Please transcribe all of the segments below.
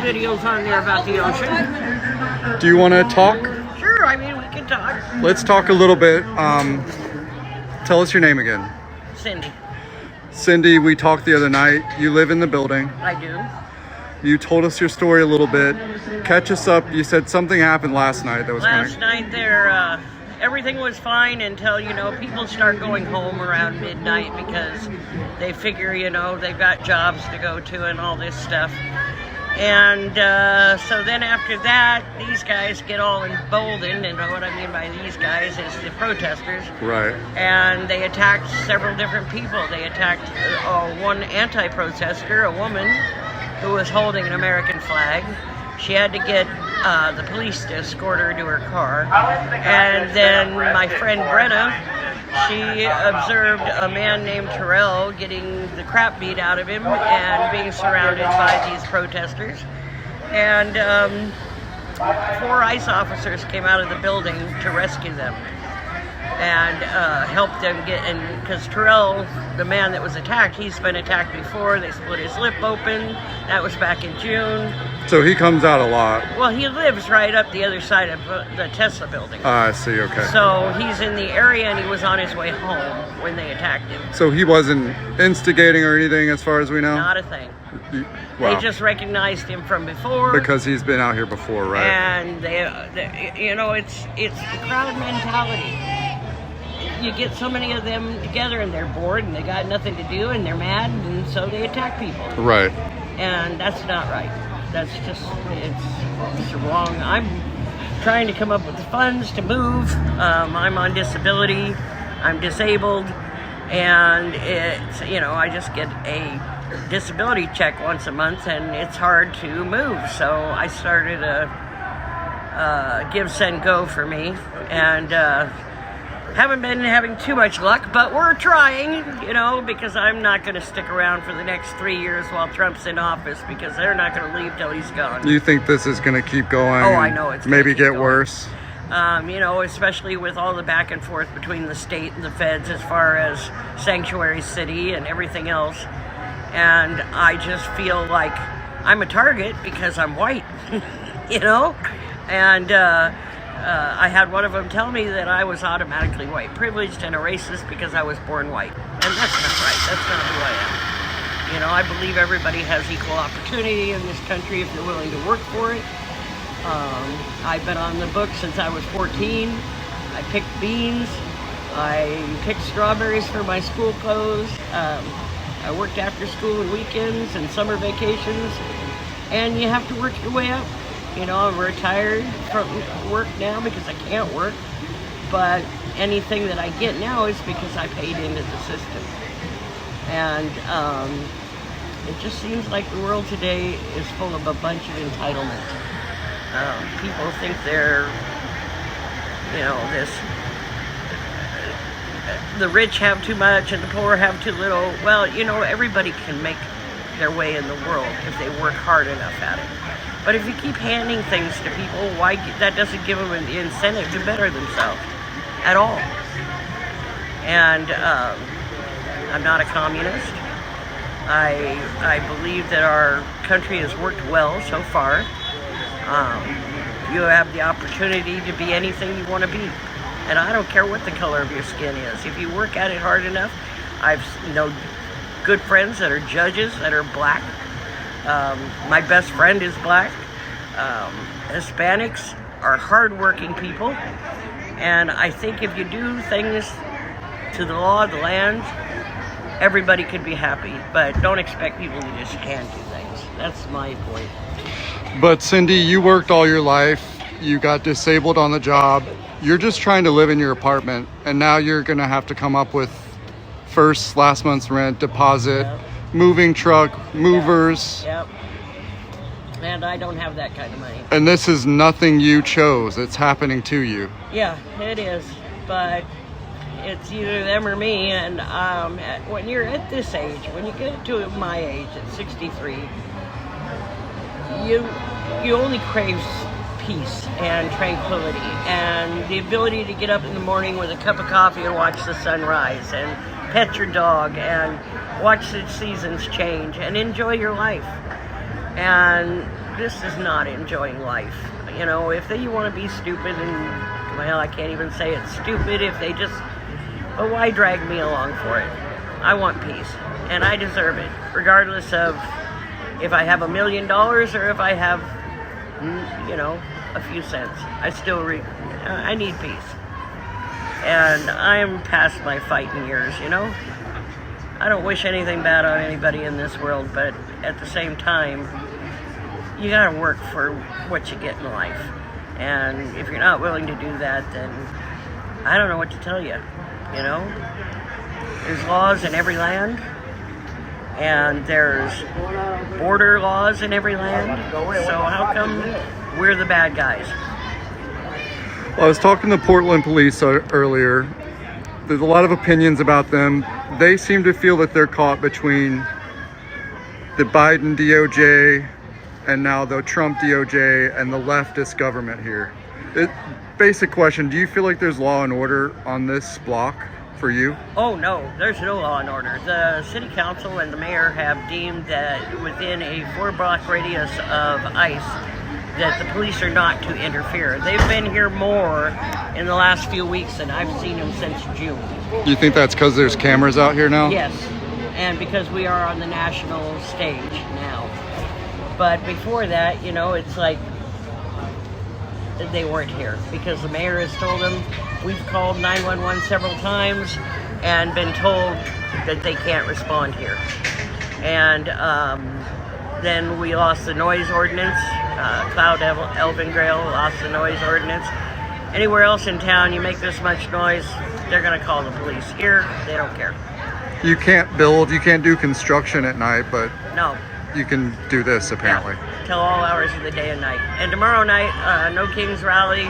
videos on there about the ocean. Do you want to talk? Sure, I mean, we can talk. Let's talk a little bit. Tell us your name again. Cindy. Cindy, we talked the other night. You live in the building. I do. You told us your story a little bit. Catch us up. You said something happened last night that was Last night there, everything was fine until, people start going home around midnight because they figure, they've got jobs to go to and all this stuff. And so then after that, these guys get all emboldened, and what I mean by these guys is the protesters. Right. And they attacked several different people. They attacked one anti-protester, a woman who was holding an American flag. She had to get the police to escort her to her car. And then my friend Brenna, she observed a man named Terrell getting the crap beat out of him and being surrounded by these protesters. And 4 ICE officers came out of the building to rescue them and help them get in, because Terrell, the man that was attacked, he's been attacked before. They split his lip open. That was back in June. So he comes out a lot. Well, he lives right up the other side of the Tesla building. I see, okay. So he's in the area, and he was on his way home when they attacked him. So he wasn't instigating or anything as far as we know? Not a thing. Wow. They just recognized him from before. Because he's been out here before, right? And it's the crowd mentality. You get so many of them together and they're bored and they got nothing to do and they're mad, and so they attack people. Right. And that's not right. That's just, it's wrong. I'm trying to come up with the funds to move. I'm on disability. I'm disabled. And it's, I just get a disability check once a month, and it's hard to move. So I started a Give, Send, Go for me. And haven't been having too much luck, but we're trying, because I'm not going to stick around for the next 3 years while Trump's in office, because they're not going to leave till he's gone. You think this is going to keep going? Oh, I know it's maybe get going. worse. Especially with all the back and forth between the state and the feds as far as sanctuary city and everything else. And I just feel like I'm a target because I'm white, And I had one of them tell me that I was automatically white privileged and a racist because I was born white. And that's not right. That's not who I am. I believe everybody has equal opportunity in this country if they're willing to work for it. I've been on the books since I was 14. I picked beans. I picked strawberries for my school clothes. I worked after school and weekends and summer vacations. And you have to work your way up. I'm retired from work now because I can't work. But anything that I get now is because I paid into the system. And it just seems like the world today is full of a bunch of entitlement. People think they're, the rich have too much and the poor have too little. Well, everybody can make their way in the world if they work hard enough at it. But if you keep handing things to people, that doesn't give them an incentive to better themselves at all. And I'm not a communist. I believe that our country has worked well so far. You have the opportunity to be anything you want to be. And I don't care what the color of your skin is. If you work at it hard enough, I've known good friends that are judges that are black. My best friend is black. Hispanics are hardworking people. And I think if you do things to the law of the land, everybody could be happy. But don't expect people to just hand you things. That's my point. But Cindy, you worked all your life. You got disabled on the job. You're just trying to live in your apartment. And now you're going to have to come up with last month's rent, deposit, Yep. moving truck, movers. Yep. And I don't have that kind of money. And this is nothing you chose. It's happening to you. Yeah, it is. But it's either them or me. And when you're at this age, when you get to my age at 63, you only crave peace and tranquility and the ability to get up in the morning with a cup of coffee and watch the sunrise and pet your dog and watch the seasons change and enjoy your life. And this is not enjoying life. You know, if you want to be stupid, and well, I can't even say it's stupid if they just, but why drag me along for it? I want peace, and I deserve it, regardless of if I have $1 million or if I have, you know, a few cents. I need peace, and I am past my fighting years. You know, I don't wish anything bad on anybody in this world, but at the same time, you gotta work for what you get in life. And if you're not willing to do that, then I don't know what to tell you. You know, there's laws in every land, and there's border laws in every land. So how come we're the bad guys? Well, I was talking to Portland police earlier. There's a lot of opinions about them. They seem to feel that they're caught between the Biden DOJ and now the Trump DOJ and the leftist government here. Basic question, do you feel like there's law and order on this block for you? Oh no, there's no law and order. The city council and the mayor have deemed that within a 4-block radius of ICE that the police are not to interfere. They've been here more in the last few weeks than I've seen them since June. You think that's because there's cameras out here now? Yes, and because we are on the national stage now. But before that, you know, it's like they weren't here because the mayor has told them. We've called 911 several times and been told that they can't respond here. And then we lost the noise ordinance. Cloud Elvingale lost the noise ordinance. Anywhere else in town, you make this much noise, they're going to call the police. Here, they don't care. You can't do construction at night, but No. you can do this apparently. Yeah, till all hours of the day and night. And tomorrow night, No Kings Rally,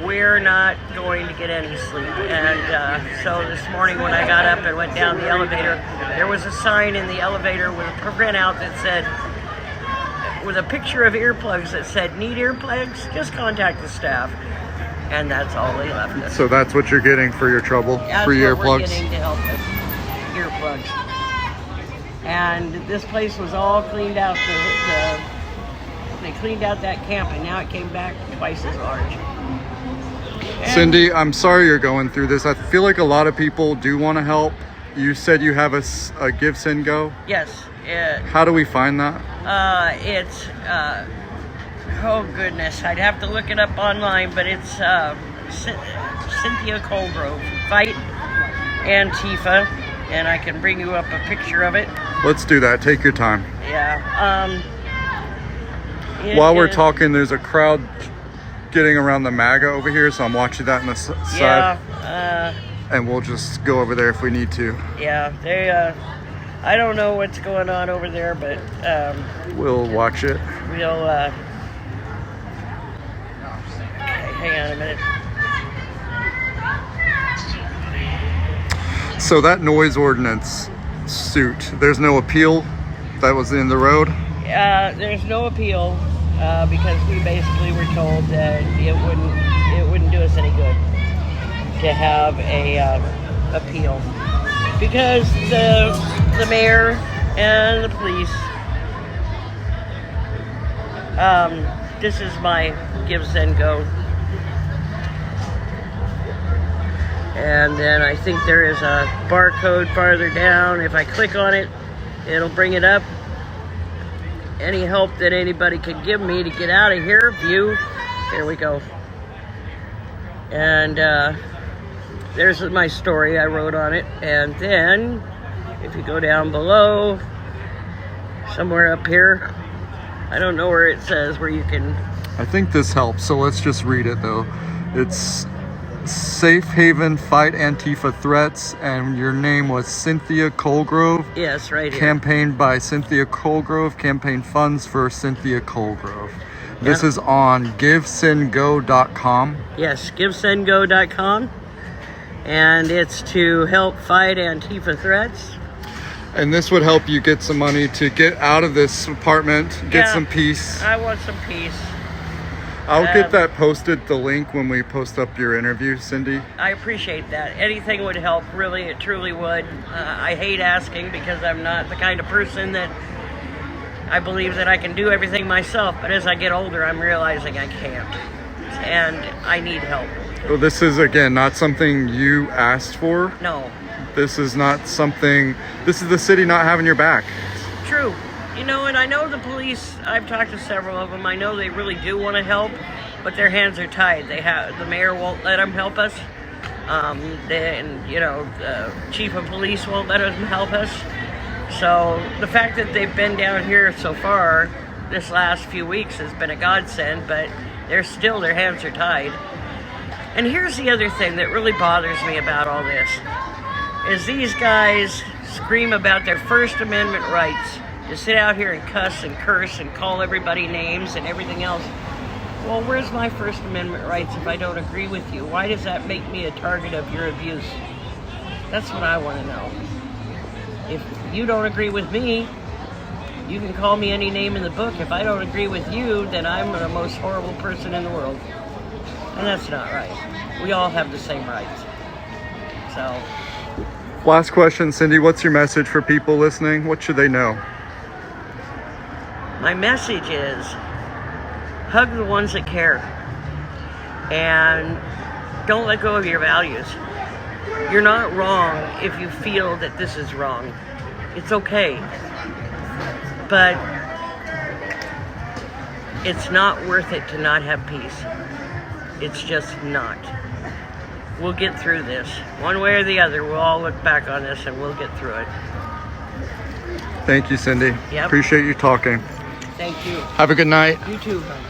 we're not going to get any sleep. And so this morning when I got up and went down the elevator, there was a sign in the elevator with a printout that said, with a picture of earplugs that said, need earplugs? Just contact the staff. And that's all they left us. So that's what you're getting for your trouble? Free earplugs? That's what we're getting to help us. Earplugs. And this place was all cleaned out. They cleaned out that camp, and now it came back twice as large. And Cindy, I'm sorry you're going through this. I feel like a lot of people do want to help. You said you have a Give, Send, Go? Yes. How do we find that? It's, oh goodness, I'd have to look it up online, but it's Cynthia Colgrove, Fight Antifa, and I can bring you up a picture of it. Let's do that. Take your time. Yeah. While we're talking, there's a crowd getting around the MAGA over here, so I'm watching that on the side. Yeah. And we'll just go over there if we need to. Yeah, they, I don't know what's going on over there, but, we'll watch it. we'll, okay, hang on a minute. So that noise ordinance suit, there's no appeal that was in the road? There's no appeal, because we basically were told that it wouldn't do us any good to have a appeal, because the mayor and the police. This is my Give, Send, Go, and then I think there is a barcode farther down. If I click on it, it'll bring it up. Any help that anybody could give me to get out of here, view. There we go. And there's my story I wrote on it. And then, if you go down below, somewhere up here, I don't know where it says where you can... I think this helps, so let's just read it though. It's Safe Haven Fight Antifa Threats, and your name was Cynthia Colgrove. Yes, right here. Campaigned by Cynthia Colgrove. Campaign funds for Cynthia Colgrove. This is on givesendgo.com. Yes, givesendgo.com. And it's to help fight Antifa threats. And this would help you get some money to get out of this apartment, get some peace. I want some peace. I'll get that posted, the link, when we post up your interview, Cindy. I appreciate that. Anything would help, really, it truly would. I hate asking because I'm not the kind of person that I believe that I can do everything myself, but as I get older, I'm realizing I can't. And I need help. Well, this is, again, not something you asked for. No. This is not something, this is the city not having your back. True. You know, and I know the police, I've talked to several of them, I know they really do want to help, but their hands are tied. The mayor won't let them help us. The chief of police won't let them help us. So the fact that they've been down here so far, this last few weeks, has been a godsend, but their hands are tied. And here's the other thing that really bothers me about all this, is these guys scream about their First Amendment rights to sit out here and cuss and curse and call everybody names and everything else. Well, where's my First Amendment rights if I don't agree with you? Why does that make me a target of your abuse? That's what I want to know. If you don't agree with me, you can call me any name in the book. If I don't agree with you, then I'm the most horrible person in the world. And that's not right. We all have the same rights. So. Last question, Cindy, what's your message for people listening? What should they know? My message is, hug the ones that care. And don't let go of your values. You're not wrong if you feel that this is wrong. It's okay. But it's not worth it to not have peace. It's just not. We'll get through this. One way or the other, we'll all look back on this and we'll get through it. Thank you, Cindy. Yep. Appreciate you talking. Thank you. Have a good night. You too, honey.